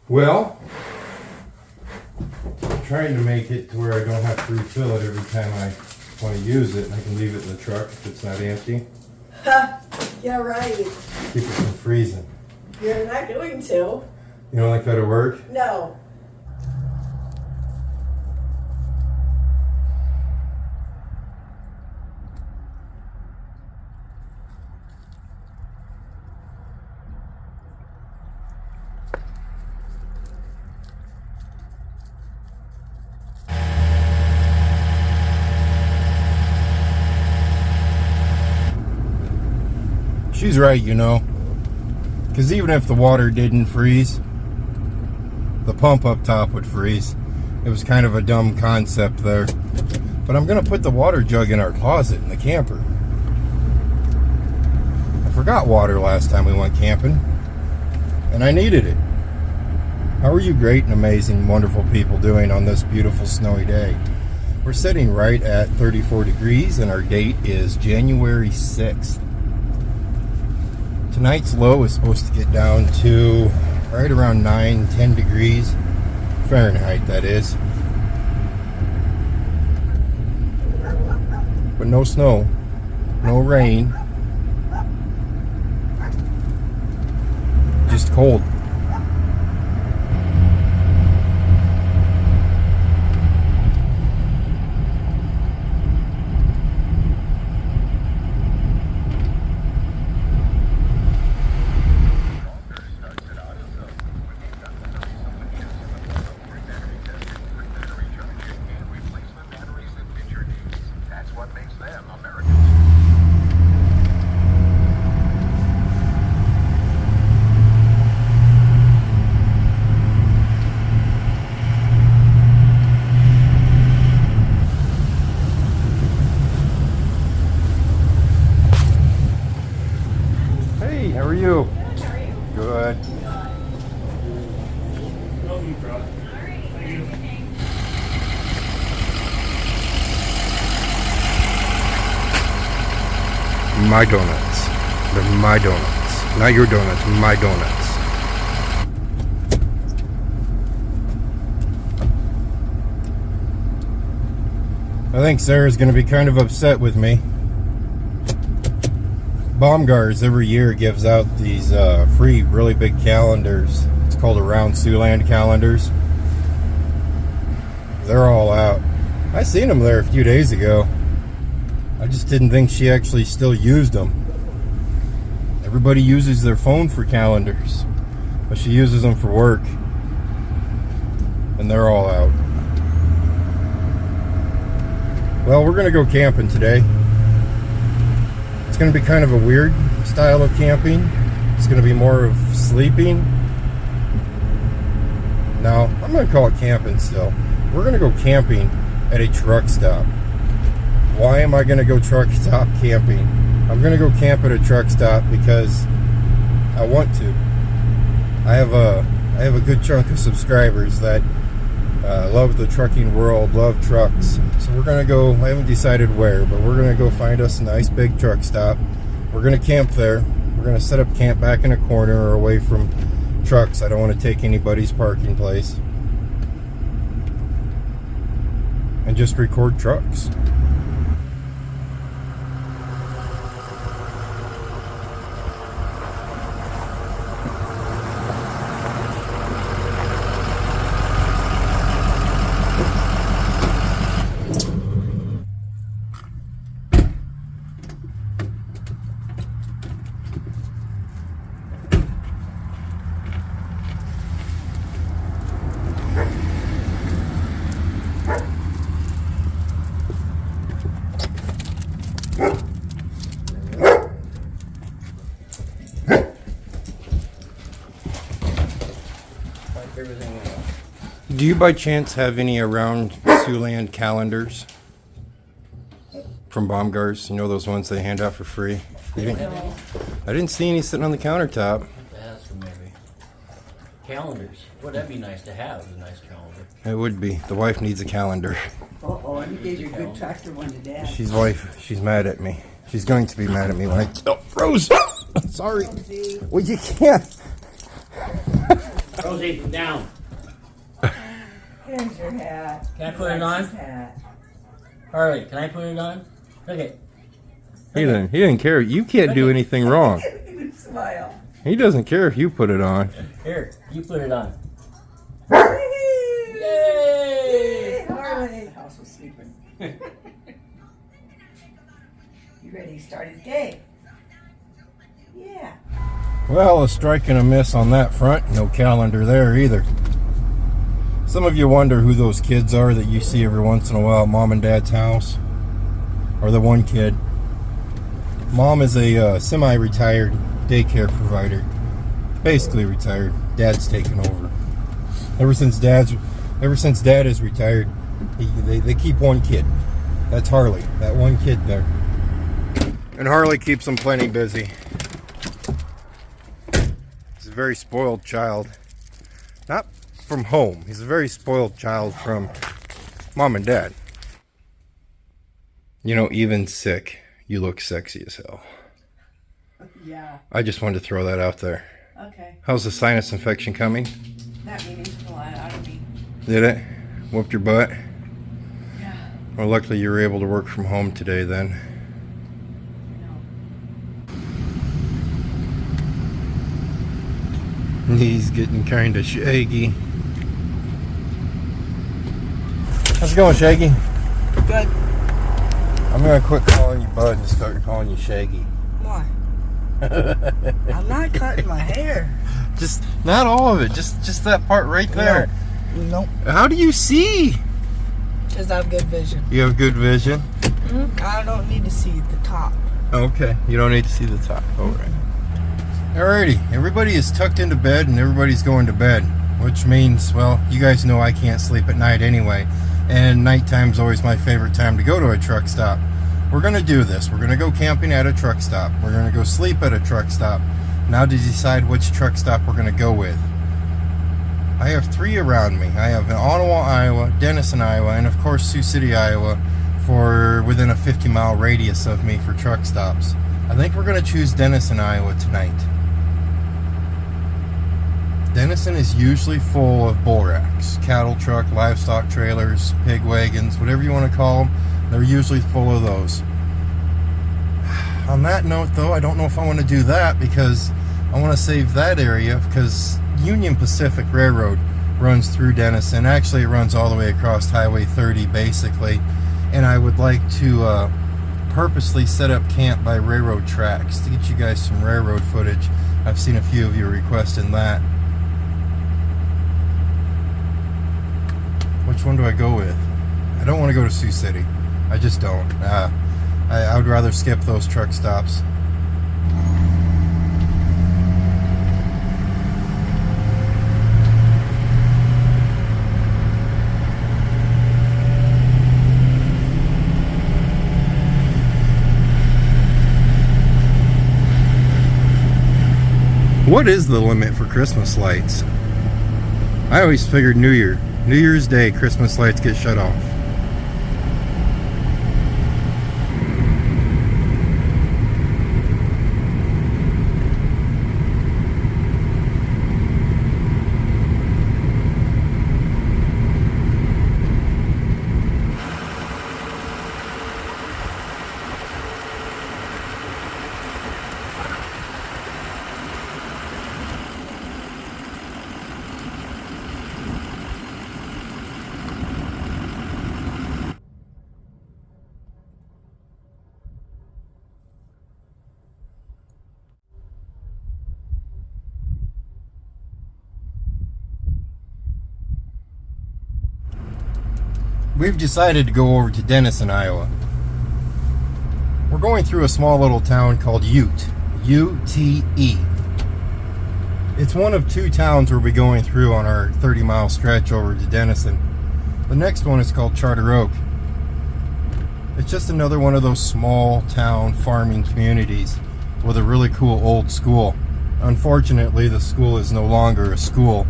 Well, I'm trying to make it to where I don't have to refill it every time I want to use it. I can leave it in the truck if it's not empty. Yeah, right. Keep it from freezing. You're not going to. You don't think that'll work? No. She's right, you know. Because even if the water didn't freeze, the pump up top would freeze. It was kind of a dumb concept there. But I'm going to put the water jug in our closet in the camper. I forgot water last time we went camping, and I needed it. How are you great and amazing, wonderful people doing on this beautiful snowy day? We're sitting right at 34 degrees, and our date is January 6th. Tonight's low is supposed to get down to right around 9-10 degrees Fahrenheit, that is. But no snow, no rain, just cold. How are you? Good, how are you? Good. My donuts. They're my donuts. Not your donuts, my donuts. I think Sarah's going to be kind of upset with me. Baumgars every year gives out these free really big calendars. It's called Around Siouxland calendars. They're all out. I seen them there a few days ago. I just didn't think she actually still used them. Everybody uses their phone for calendars, but she uses them for work, and they're all out. Well, we're gonna go camping today. It's going to be kind of a weird style of camping. It's going to be more of sleeping. No, I'm going to call it camping still. We're going to go camping at a truck stop. Why am I going to go truck stop camping? I'm going to go camp at a truck stop because I want to. I have a good chunk of subscribers that love the trucking world, love trucks. So we're going to go, I haven't decided where, but we're going to go find us a nice big truck stop. We're going to camp there. We're going to set up camp back in a corner or away from trucks. I don't want to take anybody's parking place. And just record trucks. Do you by chance have any around Siouxland calendars from Baumgars? You know those ones they hand out for free? I didn't see any sitting on the countertop. That's for maybe calendars. Well, that'd be nice to have. A nice calendar. It would be. The wife needs a calendar. Uh-oh, you gave your good tractor one to Dad. She's mad at me. She's going to be mad at me when I... Oh, Rose! Sorry. Well, you can't. Rosie, down. Here's your hat. Can I put it on? Hat. Harley, can I put it on? Okay. He didn't care. You can't do anything wrong. Smile. He doesn't care if you put it on. Here, you put it on. Yay! Yay! Harley. The house was sleeping. You ready to start his day? Yeah. Well, a strike and a miss on that front. No calendar there either. Some of you wonder who those kids are that you see every once in a while at Mom and Dad's house. Or the one kid. Mom is a semi-retired daycare provider. Basically retired. Dad's taken over. Ever since Dad is retired, they keep one kid. That's Harley. That one kid there. And Harley keeps them plenty busy. He's a very spoiled child. Not from home. He's a very spoiled child from Mom and Dad. You know, even sick, you look sexy as hell. Yeah. I just wanted to throw that out there. Okay. How's the sinus infection coming? That meeting took a lot out of me. Did it? Whooped your butt? Yeah. Well, luckily you were able to work from home today then. He's getting kind of shaggy. How's it going, Shaggy? Good. I'm gonna quit calling you Bud and start calling you Shaggy. Why? I'm not cutting my hair. Just not all of it. Just that part right there. Nope. How do you see? Because I have good vision. You have good vision. I don't need to see the top. Okay. You don't need to see the top. All right. Alrighty. Everybody is tucked into bed and everybody's going to bed, which means, well, you guys know I can't sleep at night anyway. And nighttime's always my favorite time to go to a truck stop. We're going to do this. We're going to go camping at a truck stop. We're going to go sleep at a truck stop. Now to decide which truck stop we're going to go with. I have 3 around me. I have in Ottawa, Iowa, Denison, Iowa, and of course Sioux City, Iowa, for within a 50-mile radius of me for truck stops. I think we're going to choose Denison, Iowa tonight. Denison is usually full of bull racks, cattle truck, livestock trailers, pig wagons, whatever you want to call them. They're usually full of those. On that note, though, I don't know if I want to do that because I want to save that area because Union Pacific Railroad runs through Denison. Actually, it runs all the way across Highway 30, basically. And I would like to purposely set up camp by railroad tracks to get you guys some railroad footage. I've seen a few of you requesting that. Which one do I go with? I don't want to go to Sioux City. I just don't. I would rather skip those truck stops. What is the limit for Christmas lights? I always figured New Year's Day, Christmas lights get shut off. We've decided to go over to Denison, Iowa. We're going through a small little town called Ute. U-T-E. It's one of 2 towns we'll be going through on our 30-mile stretch over to Denison. The next one is called Charter Oak. It's just another one of those small town farming communities with a really cool old school. Unfortunately, the school is no longer a school,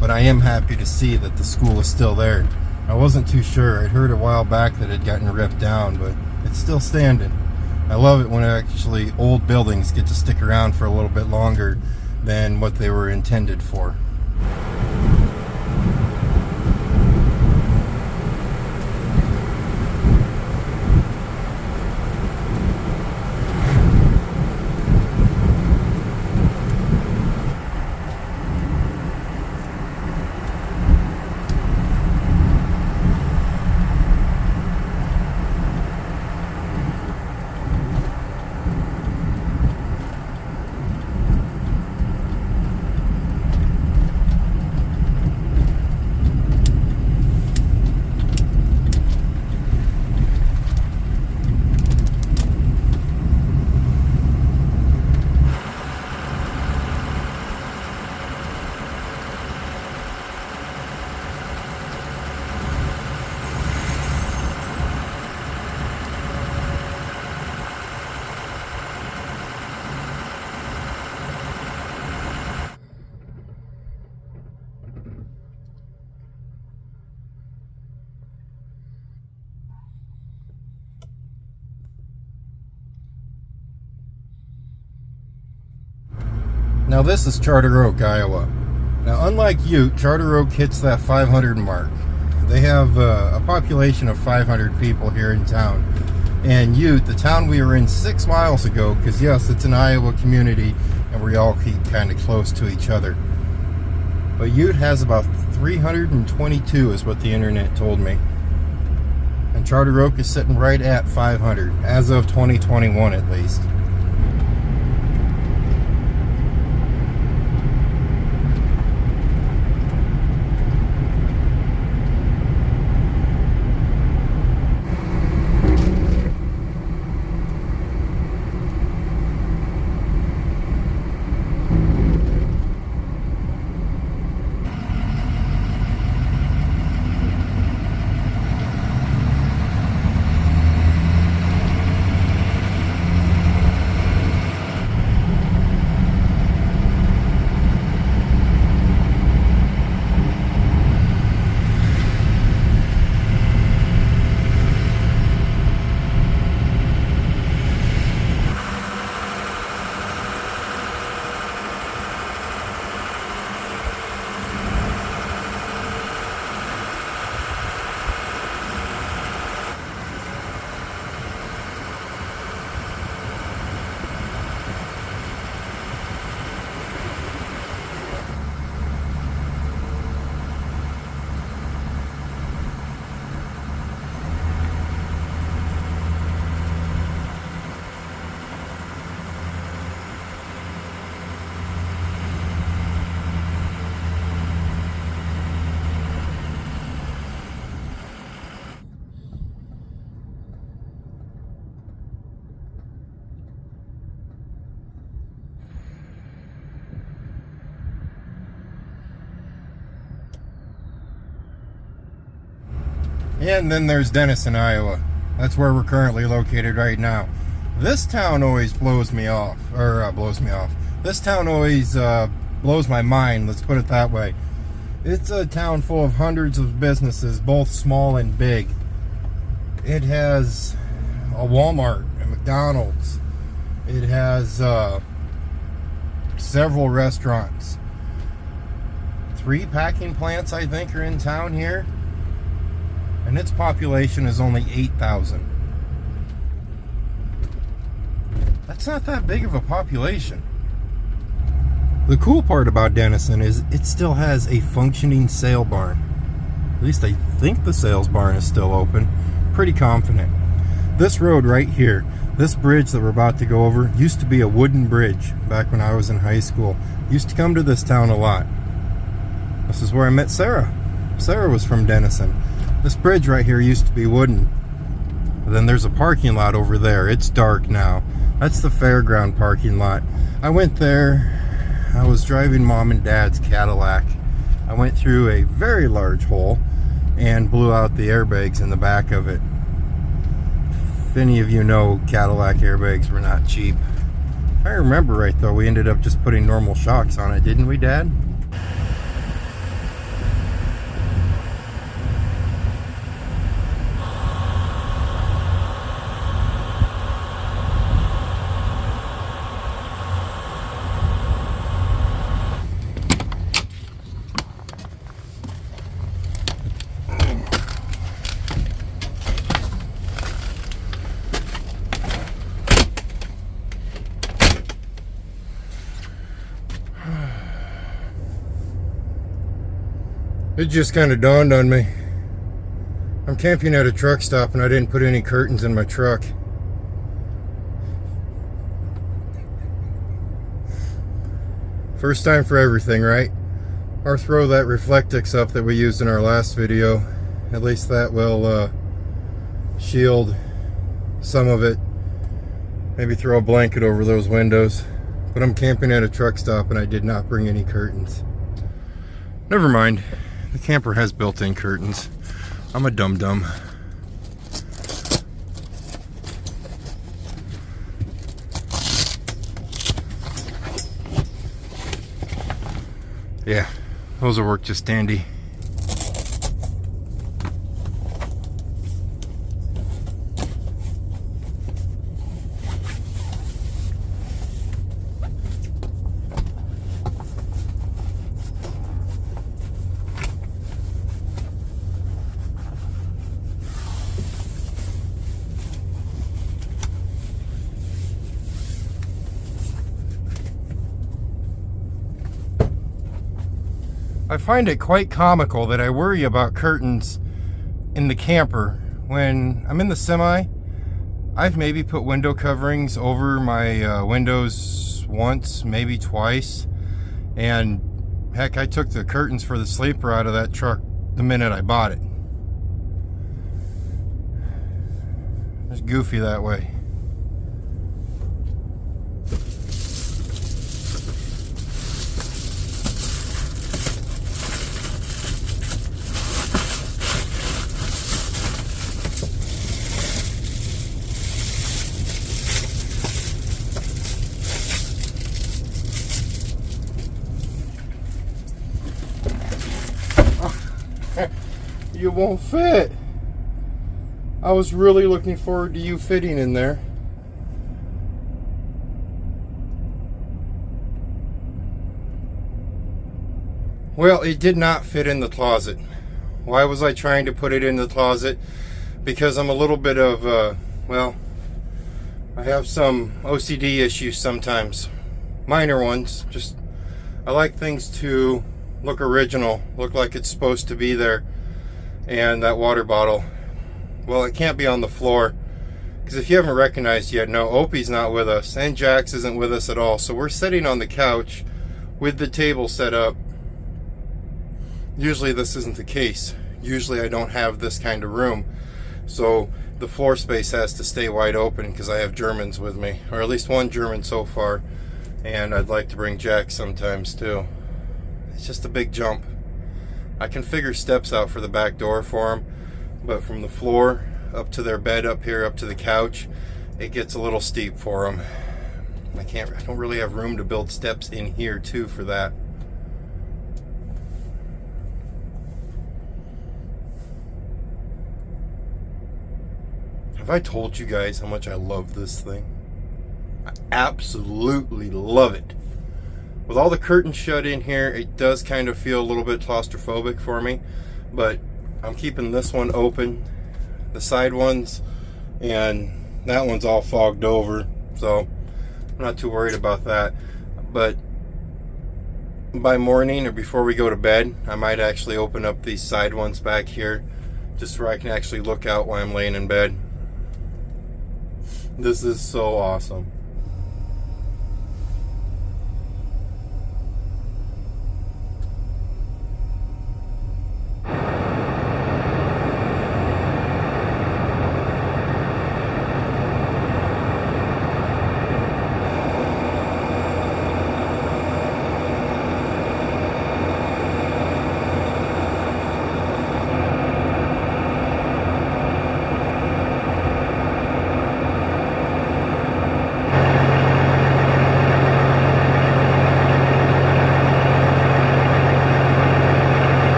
but I am happy to see that the school is still there. I wasn't too sure. I'd heard a while back that it had gotten ripped down, but it's still standing. I love it when actually old buildings get to stick around for a little bit longer than what they were intended for. Now this is Charter Oak, Iowa. Now unlike Ute, Charter Oak hits that 500 mark. They have a population of 500 people here in town. And Ute, the town we were in 6 miles ago, because yes, it's an Iowa community and we all keep kind of close to each other. But Ute has about 322 is what the internet told me. And Charter Oak is sitting right at 500, as of 2021 at least. And then there's Denison, Iowa. That's where we're currently located right now. This town always blows me off. This town always blows my mind, let's put it that way. It's a town full of hundreds of businesses, both small and big. It has a Walmart, a McDonald's. It has several restaurants. 3 packing plants, I think, are in town here. And its population is only 8,000. That's not that big of a population. The cool part about Denison is it still has a functioning sale barn. At least I think the sales barn is still open. Pretty confident. This road right here, this bridge that we're about to go over, used to be a wooden bridge back when I was in high school. Used to come to this town a lot. This is where I met Sarah. Sarah was from Denison. This bridge right here used to be wooden. And then there's a parking lot over there. It's dark now. That's the fairground parking lot. I went there I was driving Mom and Dad's Cadillac. I went through a very large hole and blew out the airbags in the back of it. If any of you know, Cadillac airbags were not cheap. If I remember right though, we ended up just putting normal shocks on it, didn't we, Dad? It just kind of dawned on me. I'm camping at a truck stop and I didn't put any curtains in my truck. First time for everything, right? Or throw that Reflectix up that we used in our last video. At least that will shield some of it. Maybe throw a blanket over those windows. But I'm camping at a truck stop and I did not bring any curtains. Never mind. The camper has built-in curtains. I'm a dum-dum. Yeah, those will work just dandy. I find it quite comical that I worry about curtains in the camper. When I'm in the semi, I've maybe put window coverings over my windows once, maybe twice. And heck, I took the curtains for the sleeper out of that truck the minute I bought it. It's goofy that way. You won't fit. I was really looking forward to you fitting in there. Well, it did not fit in the closet. Why was I trying to put it in the closet? Because I'm a little bit of, well, I have some OCD issues sometimes. Minor ones. Just, I like things to look original, look like it's supposed to be there. And that water bottle, well, it can't be on the floor, because if you haven't recognized yet, no, Opie's not with us and Jax isn't with us at all, so we're sitting on the couch with the table set up. Usually this isn't the case. Usually I don't have this kind of room, so the floor space has to stay wide open because I have Germans with me, or at least one German so far, and I'd like to bring Jax sometimes too. It's just a big jump. I can figure steps out for the back door for them, but from the floor up to their bed up here, up to the couch, it gets a little steep for them. I don't really have room to build steps in here too for that. Have I told you guys how much I love this thing? I absolutely love it. With all the curtains shut in here, it does kind of feel a little bit claustrophobic for me, but I'm keeping this one open, the side ones, and that one's all fogged over, so I'm not too worried about that. But by morning or before we go to bed, I might actually open up these side ones back here, just where I can actually look out while I'm laying in bed. This is so awesome.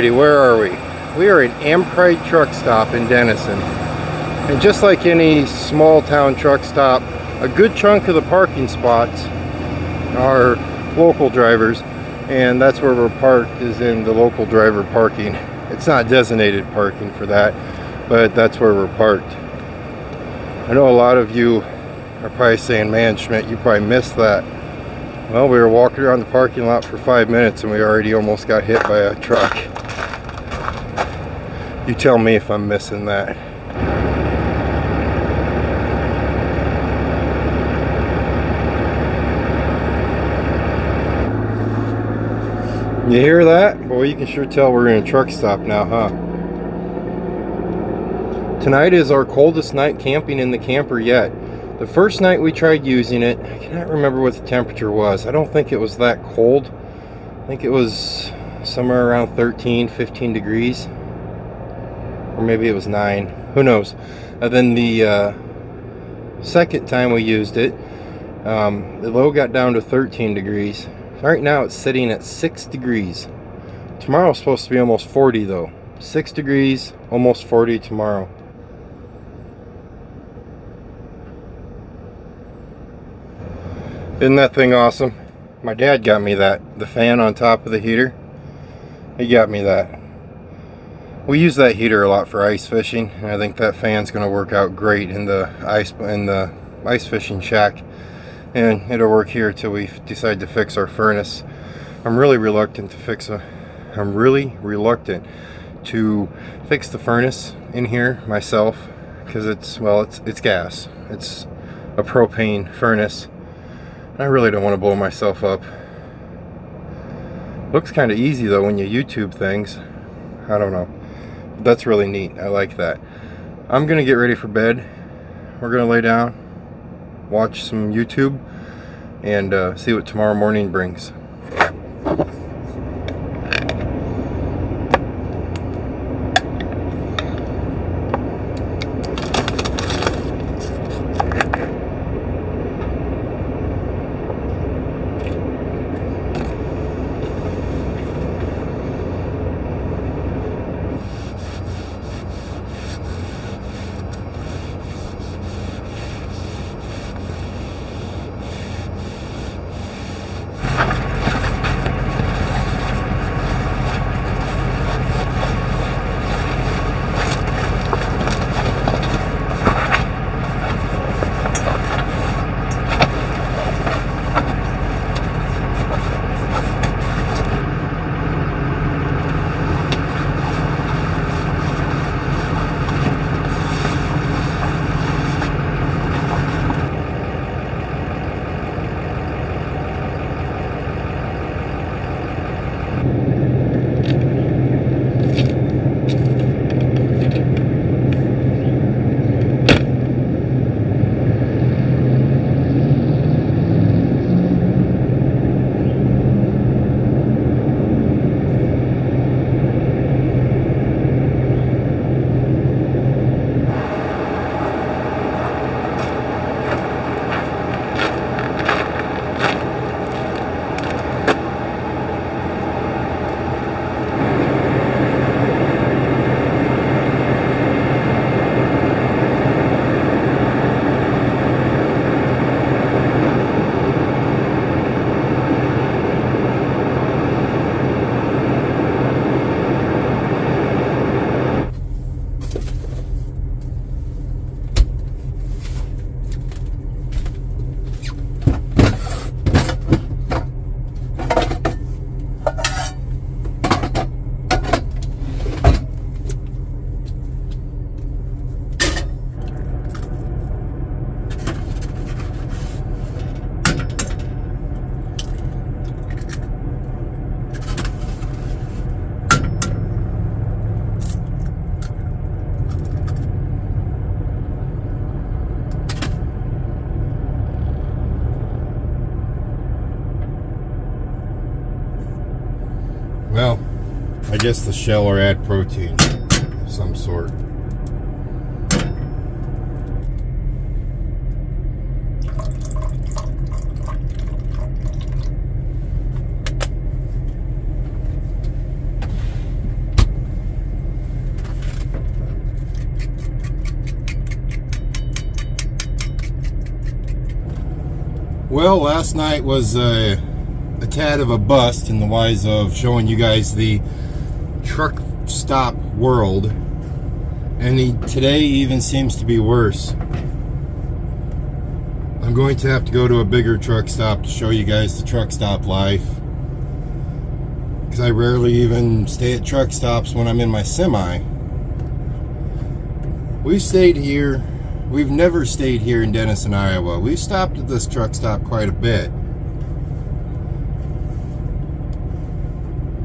Alrighty, where are we? We are at Ampride Truck Stop in Denison. And just like any small town truck stop, a good chunk of the parking spots are local drivers, and that's where we're parked, is in the local driver parking. It's not designated parking for that, but that's where we're parked. I know a lot of you are probably saying, man, Schmidt, you probably missed that. Well, we were walking around the parking lot for 5 minutes and we already almost got hit by a truck. You tell me if I'm missing that. You hear that? Boy, you can sure tell we're in a truck stop now, huh? Tonight is our coldest night camping in the camper yet. The first night we tried using it, I cannot remember what the temperature was. I don't think it was that cold. I think it was somewhere around 13, 15 degrees. Or maybe it was 9. Who knows? And then the second time we used it, the low got down to 13 degrees. Right now it's sitting at 6 degrees. Tomorrow's supposed to be almost 40 though. 6 degrees, almost 40 tomorrow. Isn't that thing awesome? My dad got me that. The fan on top of the heater. He got me that. We use that heater a lot for ice fishing, and I think that fan's going to work out great in the ice fishing shack. And it'll work here till we decide to fix our furnace. I'm really reluctant to fix the furnace in here myself, because it's gas. It's a propane furnace. I really don't want to blow myself up. Looks kind of easy though when you YouTube things. I don't know. That's really neat. I like that. I'm gonna get ready for bed. We're gonna lay down, watch some YouTube, and see what tomorrow morning brings. Well, I guess the shell or add protein of some sort. Well, last night was a tad of a bust in the wise of showing you guys the truck stop world, and today even seems to be worse. I'm going to have to go to a bigger truck stop to show you guys the truck stop life, because I rarely even stay at truck stops when I'm in my semi. We've stayed here. We've never stayed here in Denison, Iowa. We've stopped at this truck stop quite a bit,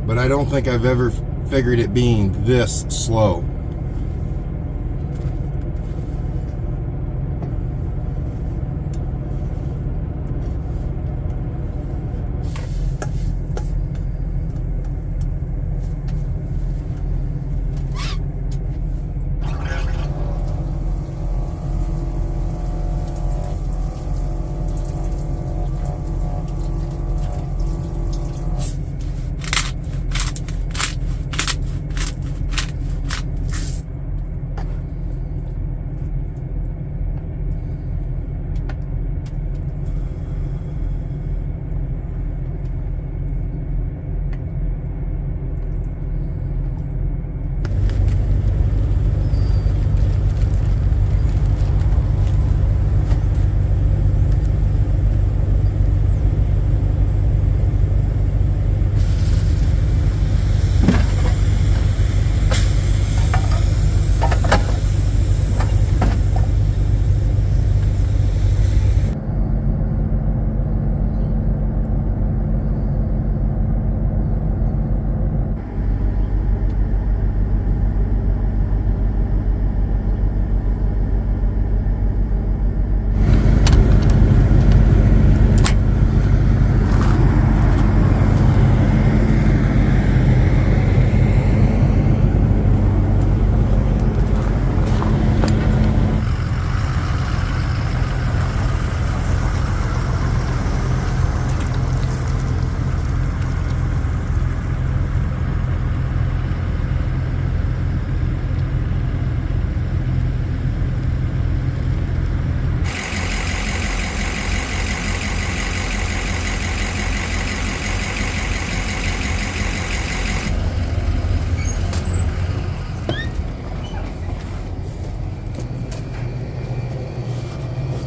but I don't think I've ever figured it being this slow.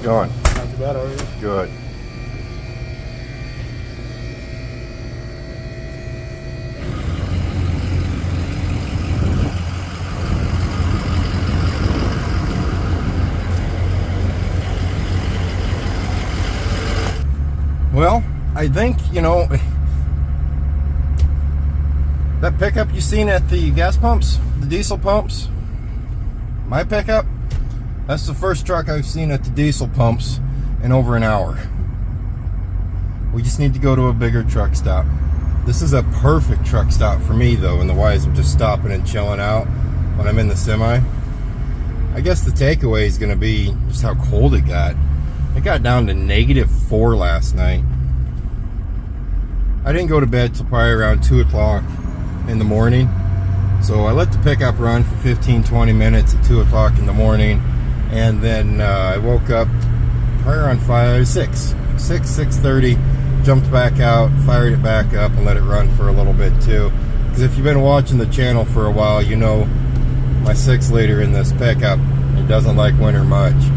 Going. Not too bad, are you? Good. Well, I think, that pickup you seen at the gas pumps, the diesel pumps, my pickup, that's the first truck I've seen at the diesel pumps in over an hour. We just need to go to a bigger truck stop. This is a perfect truck stop for me, though, in the wise of just stopping and chilling out when I'm in the semi. I guess the takeaway is going to be just how cold it got. It got down to -4 last night. I didn't go to bed till probably around 2 o'clock in the morning. So I let the pickup run for 15-20 minutes at 2 o'clock in the morning. And then I woke up probably around 6:30, jumped back out, fired it back up, and let it run for a little bit too. Because if you've been watching the channel for a while, you know my 6-liter in this pickup, it doesn't like winter much.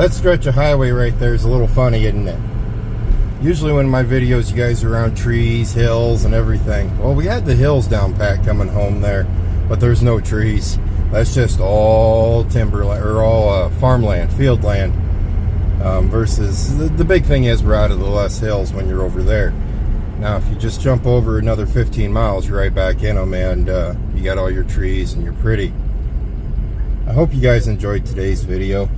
That stretch of highway right there is a little funny, isn't it? Usually when my videos, you guys are around trees, hills, and everything. Well, we had the hills down pat coming home there, but there's no trees. That's just all timberland, or all farmland, field land. Versus, the big thing is we're out of the less hills when you're over there. Now, if you just jump over another 15 miles, you're right back in them, and you got all your trees, and you're pretty. I hope you guys enjoyed today's video.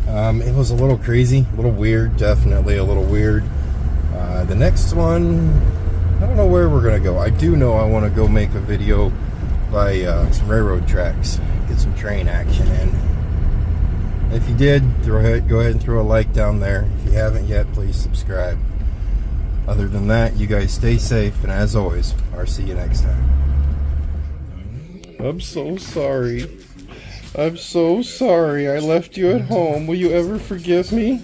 It was a little crazy, a little weird, definitely a little weird. The next one, I don't know where we're going to go. I do know I want to go make a video by some railroad tracks, get some train action in. If you did, go ahead and throw a like down there. If you haven't yet, please subscribe. Other than that, you guys stay safe, and as always, I'll see you next time. I'm so sorry. I'm so sorry I left you at home. Will you ever forgive me?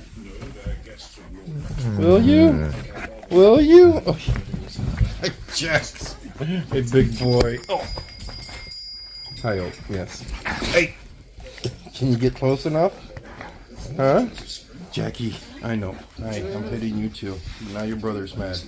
Will you? Will you? Oh, Jax. Hey, big boy. Oh. Hi, oh, yes. Hey. Can you get close enough? Huh? Jackie, I know. I'm hitting you too. Now your brother's mad.